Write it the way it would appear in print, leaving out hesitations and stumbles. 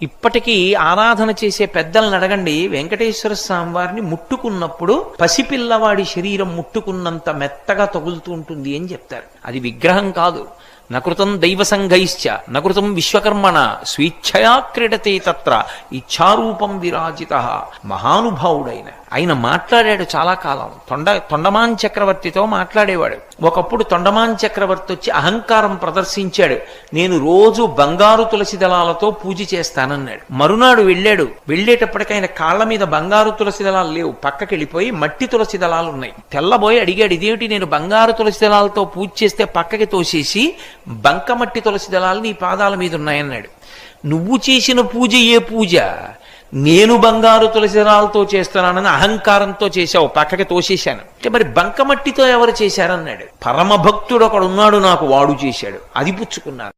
ఇప్పటికీ ఆరాధన చేసే పెద్దలను అడగండి, వెంకటేశ్వర స్వామి వారిని ముట్టుకున్నప్పుడు పసిపిల్లవాడి శరీరం ముట్టుకున్నంత మెత్తగా తగులుతూ ఉంటుంది అని చెప్తారు. అది విగ్రహం కాదు. నకృతం దైవ సంఘైశ్చ నకృతం విశ్వకర్మణ స్వేచ్ఛయా క్రీడతే తత్ర ఇచ్ఛారూపం విరాజిత. మహానుభావుడైన ఆయన మాట్లాడాడు చాలా కాలం. తొండమాన్ చక్రవర్తితో మాట్లాడేవాడు. ఒకప్పుడు తొండమాన్ చక్రవర్తి వచ్చి అహంకారం ప్రదర్శించాడు. నేను రోజు బంగారు తులసి దళాలతో పూజ చేస్తానన్నాడు. మరునాడు వెళ్ళేటప్పటికి ఆయన కాళ్ల మీద బంగారు తులసి దళాలు లేవు, పక్కకి వెళ్ళిపోయి మట్టి తులసి దళాలు ఉన్నాయి. తెల్లబోయి అడిగాడు, ఇదేమిటి నేను బంగారు తులసి దళాలతో పూజ చేస్తే పక్కకి తోసేసి బంకమట్టి తులసి దళాలు నీ పాదాల మీద ఉన్నాయన్నాడు. నువ్వు చేసిన పూజ ఏ పూజ? నేను బంగారు తులసి దళాలతో చేస్తున్నానని అహంకారంతో చేశావు, పక్కకి తోసేశాను. అంటే మరి బంకమట్టితో ఎవరు చేశారన్నాడు. పరమభక్తుడు ఒకడు ఉన్నాడు నాకు, వాడు చేశాడు, అది పుచ్చుకున్నాను.